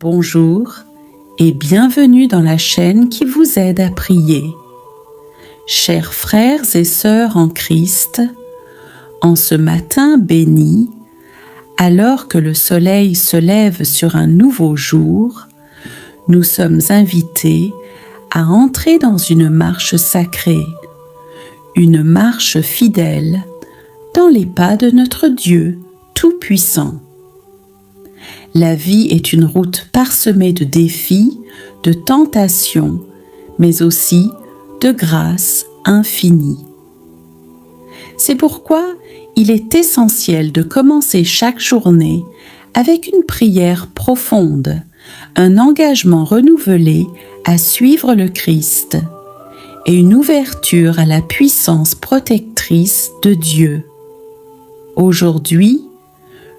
Bonjour et bienvenue dans la chaîne qui vous aide à prier. Chers frères et sœurs en Christ, en ce matin béni, alors que le soleil se lève sur un nouveau jour, nous sommes invités à entrer dans une marche sacrée, une marche fidèle dans les pas de notre Dieu Tout-Puissant. La vie est une route parsemée de défis, de tentations, mais aussi de grâce infinie. C'est pourquoi il est essentiel de commencer chaque journée avec une prière profonde, un engagement renouvelé à suivre le Christ et une ouverture à la puissance protectrice de Dieu. Aujourd'hui,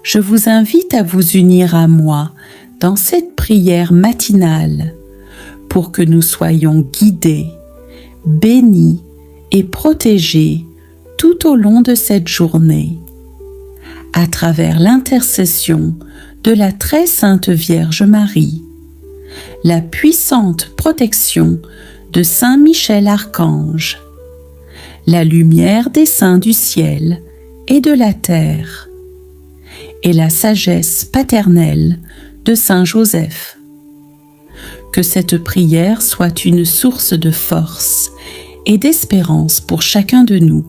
je vous invite à vous unir à moi dans cette prière matinale pour que nous soyons guidés, bénis et protégés tout au long de cette journée, à travers l'intercession de la très sainte Vierge Marie, la puissante protection de Saint Michel Archange, la lumière des saints du ciel et de la terre, et la sagesse paternelle de Saint Joseph. Que cette prière soit une source de force et d'espérance pour chacun de nous,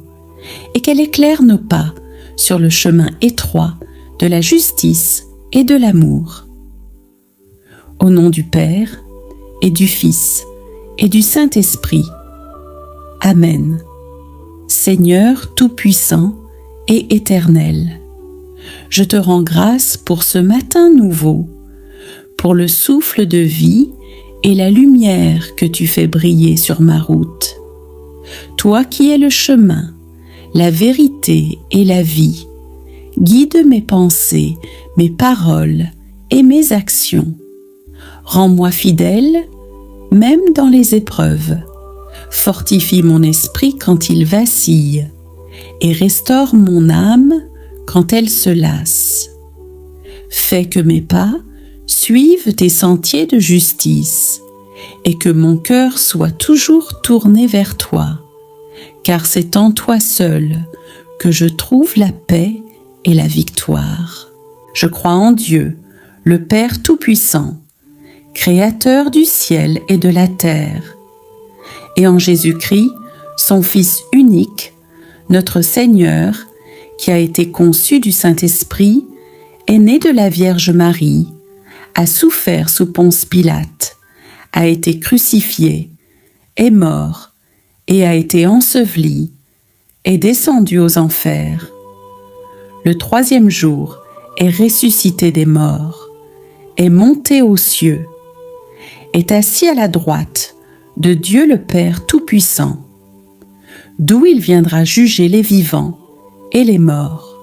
et qu'elle éclaire nos pas sur le chemin étroit de la justice et de l'amour. Au nom du Père, et du Fils, et du Saint-Esprit. Amen. Seigneur Tout-Puissant et Éternel, je te rends grâce pour ce matin nouveau, pour le souffle de vie et la lumière que tu fais briller sur ma route. Toi qui es le chemin, la vérité et la vie, guide mes pensées, mes paroles et mes actions. Rends-moi fidèle, même dans les épreuves. Fortifie mon esprit quand il vacille et restaure mon âme quand elle se lasse. Fais que mes pas suivent tes sentiers de justice et que mon cœur soit toujours tourné vers toi, car c'est en toi seul que je trouve la paix et la victoire. Je crois en Dieu, le Père Tout-Puissant, Créateur du ciel et de la terre, et en Jésus-Christ, son Fils unique, notre Seigneur, qui a été conçu du Saint-Esprit, est né de la Vierge Marie, a souffert sous Ponce Pilate, a été crucifié, est mort et a été enseveli, est descendu aux enfers. Le troisième jour est ressuscité des morts, est monté aux cieux, est assis à la droite de Dieu le Père Tout-Puissant, d'où il viendra juger les vivants et les morts.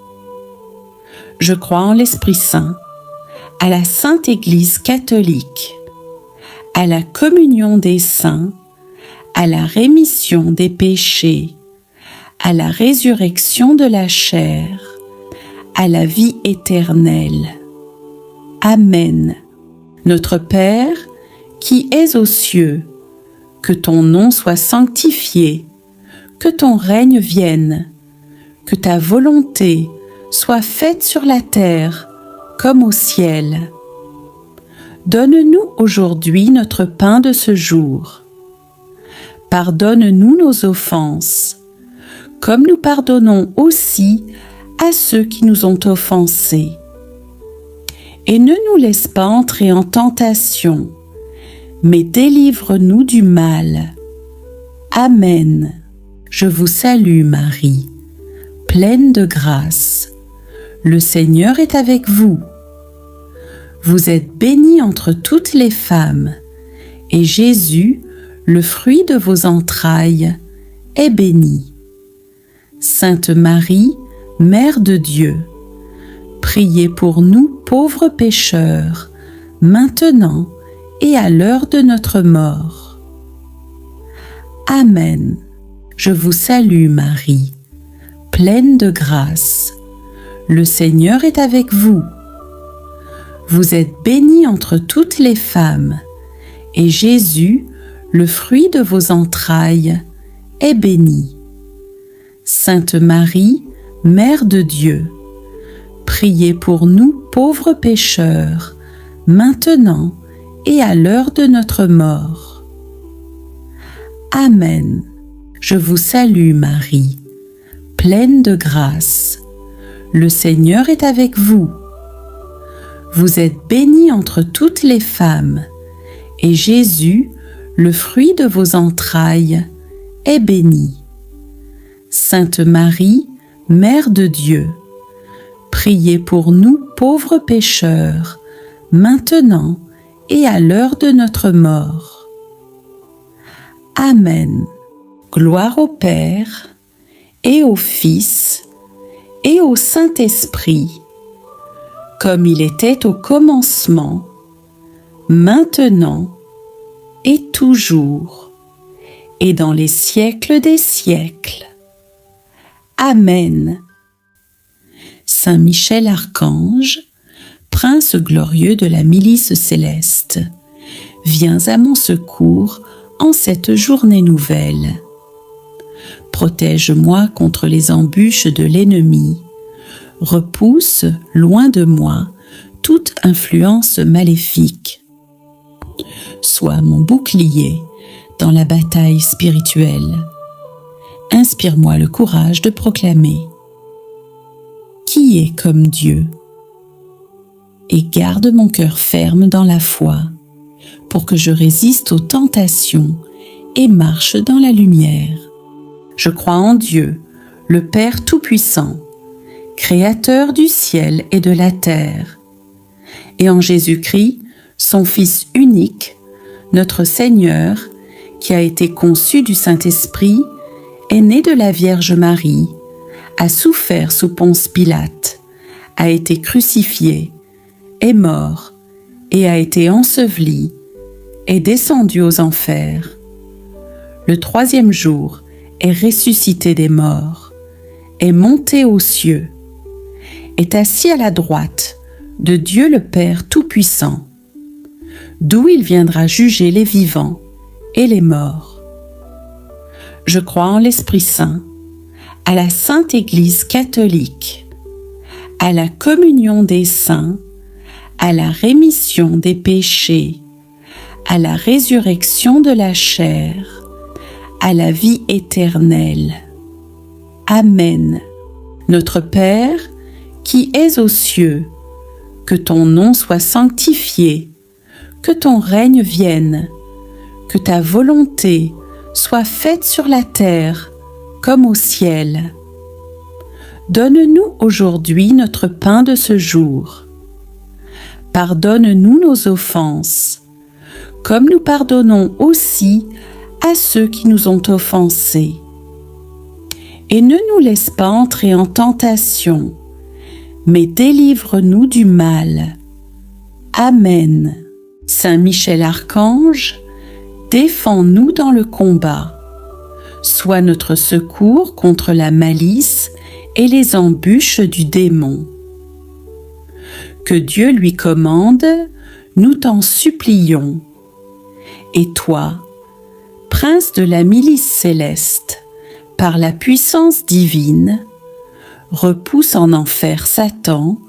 Je crois en l'Esprit Saint, à la Sainte Église catholique, à la communion des saints, à la rémission des péchés, à la résurrection de la chair, à la vie éternelle. Amen. Notre Père, qui es aux cieux, que ton nom soit sanctifié, que ton règne vienne, que ta volonté soit faite sur la terre comme au ciel. Donne-nous aujourd'hui notre pain de ce jour. Pardonne-nous nos offenses, comme nous pardonnons aussi à ceux qui nous ont offensés. Et ne nous laisse pas entrer en tentation, mais délivre-nous du mal. Amen. Je vous salue Marie, pleine de grâce. Le Seigneur est avec vous. Vous êtes bénie entre toutes les femmes, et Jésus, le fruit de vos entrailles, est béni. Sainte Marie, Mère de Dieu, priez pour nous pauvres pécheurs, maintenant et à l'heure de notre mort. Amen. Je vous salue Marie, pleine de grâce. Le Seigneur est avec vous. Vous êtes bénie entre toutes les femmes, et Jésus, le fruit de vos entrailles, est béni. Sainte Marie, Mère de Dieu, priez pour nous pauvres pécheurs, maintenant et à l'heure de notre mort. Amen. Je vous salue Marie, pleine de grâce. Le Seigneur est avec vous. Vous êtes bénie entre toutes les femmes, et Jésus, le fruit de vos entrailles, est béni. Sainte Marie, Mère de Dieu, priez pour nous pauvres pécheurs, maintenant et à l'heure de notre mort. Amen. Gloire au Père, et au Fils, et au Saint-Esprit, comme il était au commencement, maintenant et toujours, et dans les siècles des siècles. Amen. Saint Michel Archange, prince glorieux de la milice céleste, viens à mon secours en cette journée nouvelle. Protège-moi contre les embûches de l'ennemi. Repousse, loin de moi, toute influence maléfique. Sois mon bouclier dans la bataille spirituelle. Inspire-moi le courage de proclamer « Qui est comme Dieu ?» et garde mon cœur ferme dans la foi pour que je résiste aux tentations et marche dans la lumière. Je crois en Dieu, le Père Tout-Puissant, Créateur du ciel et de la terre, et en Jésus-Christ, son Fils unique, notre Seigneur, qui a été conçu du Saint-Esprit, est né de la Vierge Marie, a souffert sous Ponce Pilate, a été crucifié, est mort et a été enseveli, est descendu aux enfers. Le troisième jour est ressuscité des morts, est monté aux cieux, est assis à la droite de Dieu le Père Tout-Puissant, d'où il viendra juger les vivants et les morts. Je crois en l'Esprit Saint, à la Sainte Église catholique, à la communion des saints, à la rémission des péchés, à la résurrection de la chair, à la vie éternelle. Amen. Notre Père, qui es aux cieux, que ton nom soit sanctifié, que ton règne vienne, que ta volonté soit faite sur la terre comme au ciel. Donne-nous aujourd'hui notre pain de ce jour. Pardonne-nous nos offenses, comme nous pardonnons aussi à ceux qui nous ont offensés. Et ne nous laisse pas entrer en tentation, mais délivre-nous du mal. Amen. Saint Michel Archange, défends-nous dans le combat. Sois notre secours contre la malice et les embûches du démon. Que Dieu lui commande, nous t'en supplions. Et toi, prince de la milice céleste, par la puissance divine, repousse en enfer Satan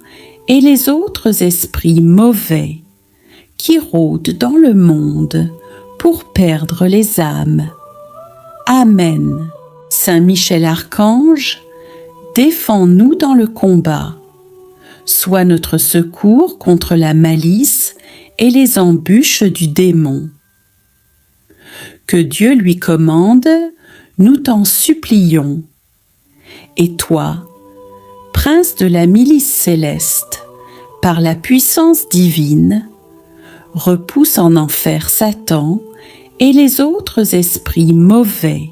et les autres esprits mauvais qui rôdent dans le monde pour perdre les âmes. Amen. Saint Michel Archange, défends-nous dans le combat. Sois notre secours contre la malice et les embûches du démon. Que Dieu lui commande, nous t'en supplions. Et toi, prince de la milice céleste, par la puissance divine, repousse en enfer Satan et les autres esprits mauvais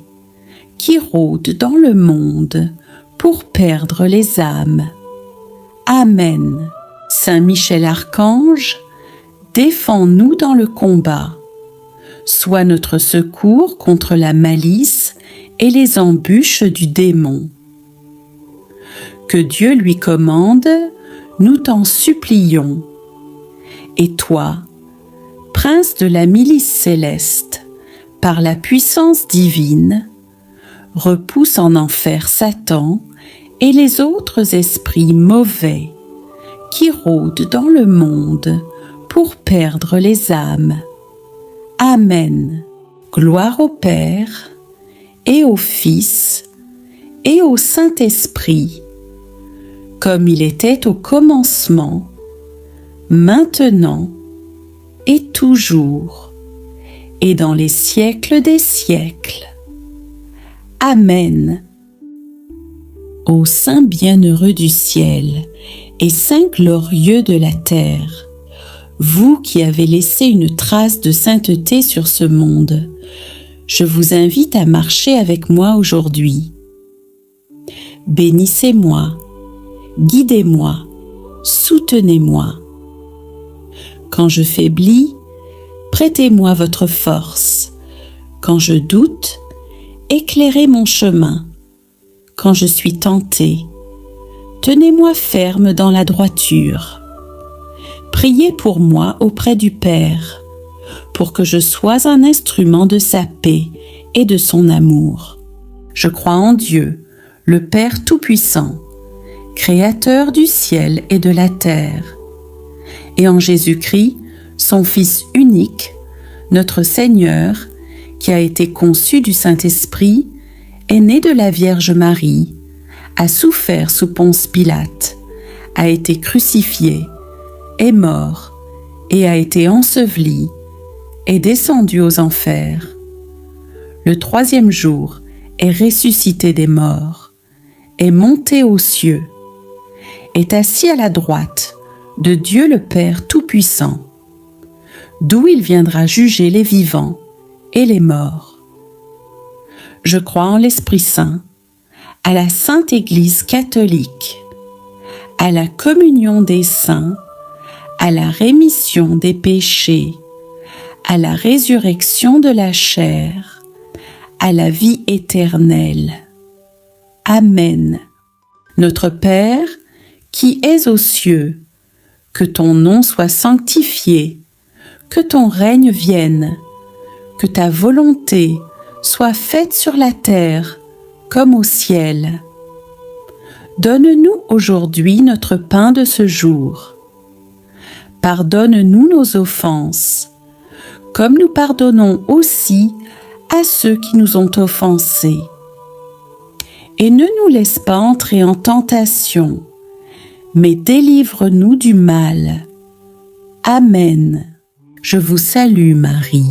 qui rôdent dans le monde pour perdre les âmes. Amen. Saint Michel Archange, défends-nous dans le combat. Sois notre secours contre la malice et les embûches du démon. Que Dieu lui commande, nous t'en supplions. Et toi, prince de la milice céleste, par la puissance divine, repousse en enfer Satan et les autres esprits mauvais qui rôdent dans le monde pour perdre les âmes. Amen. Gloire au Père et au Fils et au Saint-Esprit, comme il était au commencement, maintenant et toujours, et dans les siècles des siècles. Amen. Ô saints bienheureux du ciel et saints glorieux de la terre, vous qui avez laissé une trace de sainteté sur ce monde, je vous invite à marcher avec moi aujourd'hui. Bénissez-moi, guidez-moi, soutenez-moi. Quand je faiblis, prêtez-moi votre force. Quand je doute, éclairez mon chemin. Quand je suis tenté, tenez-moi ferme dans la droiture. Priez pour moi auprès du Père, pour que je sois un instrument de sa paix et de son amour. Je crois en Dieu, le Père Tout-Puissant, Créateur du ciel et de la terre, et en Jésus-Christ, son Fils unique, notre Seigneur, qui a été conçu du Saint-Esprit, est né de la Vierge Marie, a souffert sous Ponce Pilate, a été crucifié, est mort et a été enseveli, est descendu aux enfers. Le troisième jour est ressuscité des morts, est monté aux cieux, est assis à la droite de Dieu le Père Tout-Puissant, d'où il viendra juger les vivants et les morts. Je crois en l'Esprit Saint, à la Sainte Église catholique, à la communion des saints, à la rémission des péchés, à la résurrection de la chair, à la vie éternelle. Amen. Notre Père, qui es aux cieux, que ton nom soit sanctifié, que ton règne vienne, que ta volonté soit faite sur la terre comme au ciel. Donne-nous aujourd'hui notre pain de ce jour. Pardonne-nous nos offenses, comme nous pardonnons aussi à ceux qui nous ont offensés. Et ne nous laisse pas entrer en tentation, mais délivre-nous du mal. Amen. Je vous salue Marie,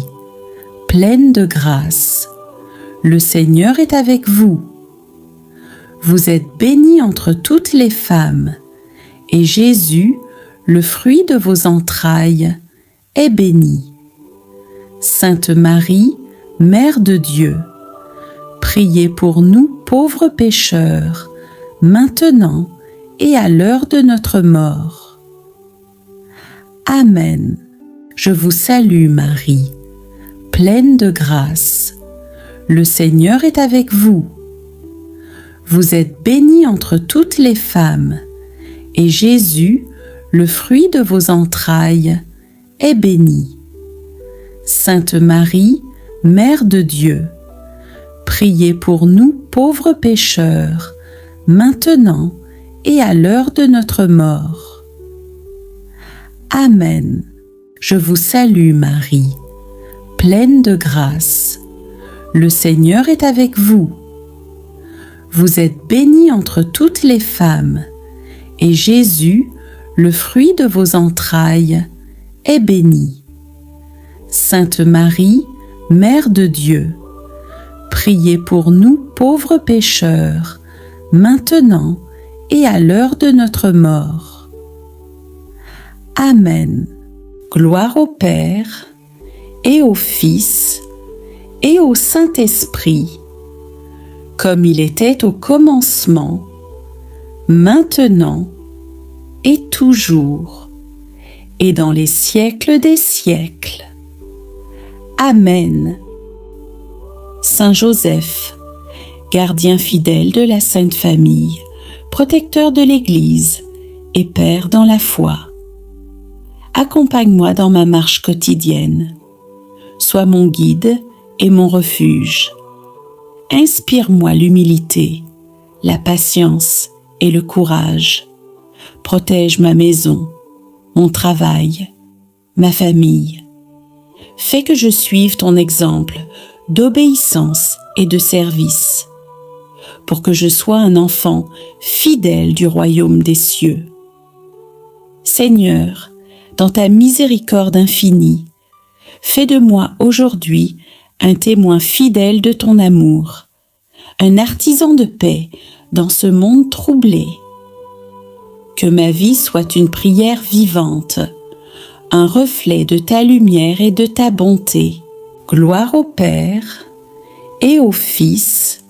pleine de grâce. Le Seigneur est avec vous. Vous êtes bénie entre toutes les femmes, et Jésus, le fruit de vos entrailles, est béni. Sainte Marie, Mère de Dieu, priez pour nous pauvres pécheurs, maintenant et à l'heure de notre mort. Amen. Je vous salue Marie, pleine de grâce. Le Seigneur est avec vous. Vous êtes bénie entre toutes les femmes, et Jésus, le fruit de vos entrailles, est béni. Sainte Marie, Mère de Dieu, priez pour nous pauvres pécheurs, maintenant et à l'heure de notre mort. Amen. Je vous salue Marie, pleine de grâce. Le Seigneur est avec vous. Vous êtes bénie entre toutes les femmes, et Jésus, le fruit de vos entrailles, est béni. Sainte Marie, Mère de Dieu, priez pour nous pauvres pécheurs, maintenant et à l'heure de notre mort. Amen. Gloire au Père et au Fils et au Saint-Esprit, comme il était au commencement, maintenant et toujours, et dans les siècles des siècles. Amen. Saint Joseph, gardien fidèle de la Sainte Famille, protecteur de l'Église et Père dans la foi, accompagne-moi dans ma marche quotidienne. Sois mon guide et mon refuge. Inspire-moi l'humilité, la patience et le courage. Protège ma maison, mon travail, ma famille. Fais que je suive ton exemple d'obéissance et de service, pour que je sois un enfant fidèle du royaume des cieux. Seigneur, dans ta miséricorde infinie, fais de moi aujourd'hui un témoin fidèle de ton amour, un artisan de paix dans ce monde troublé. Que ma vie soit une prière vivante, un reflet de ta lumière et de ta bonté. Gloire au Père, et au Fils,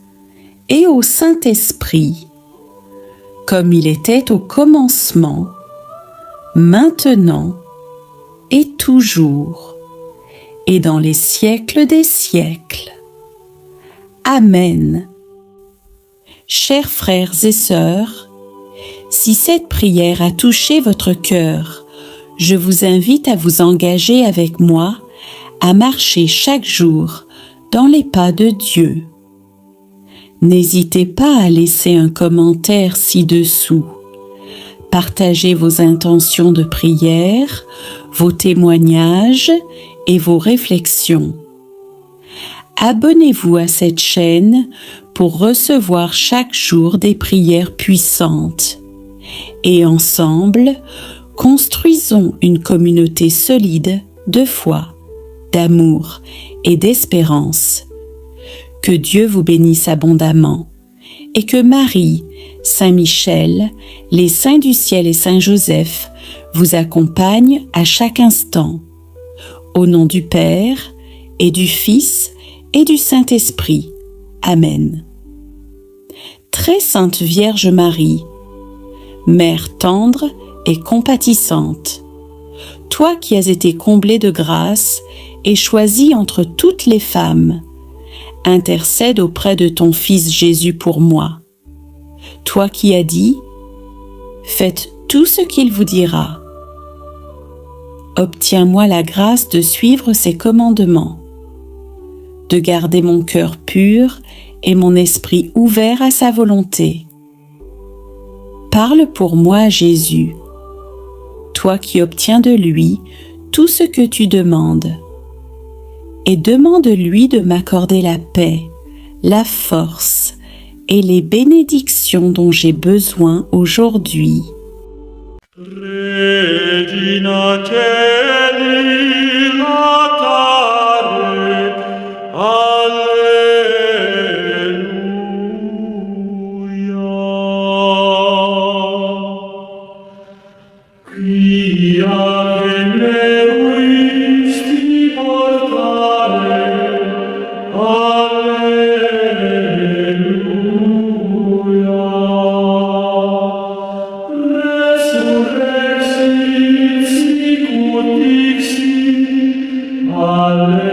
et au Saint-Esprit, comme il était au commencement, maintenant et toujours, et dans les siècles des siècles. Amen. Chers frères et sœurs, si cette prière a touché votre cœur, je vous invite à vous engager avec moi à marcher chaque jour dans les pas de Dieu. N'hésitez pas à laisser un commentaire ci-dessous. Partagez vos intentions de prière, vos témoignages et vos réflexions. Abonnez-vous à cette chaîne pour recevoir chaque jour des prières puissantes. Et ensemble, construisons une communauté solide de foi, d'amour et d'espérance. Que Dieu vous bénisse abondamment et que Marie, Saint Michel, les saints du ciel et Saint Joseph vous accompagnent à chaque instant. Au nom du Père et du Fils et du Saint-Esprit. Amen. Très sainte Vierge Marie, Mère tendre et compatissante, toi qui as été comblée de grâce et choisie entre toutes les femmes, intercède auprès de ton Fils Jésus pour moi. Toi qui as dit, faites tout ce qu'il vous dira. Obtiens-moi la grâce de suivre ses commandements, de garder mon cœur pur et mon esprit ouvert à sa volonté. Parle pour moi, Jésus, toi qui obtiens de lui tout ce que tu demandes, et demande-lui de m'accorder la paix, la force et les bénédictions dont j'ai besoin aujourd'hui. Regina Caeli latare, Alleluia. Quia generuisti portare, Alleluia. Resurrexit sicut dixi, Alleluia.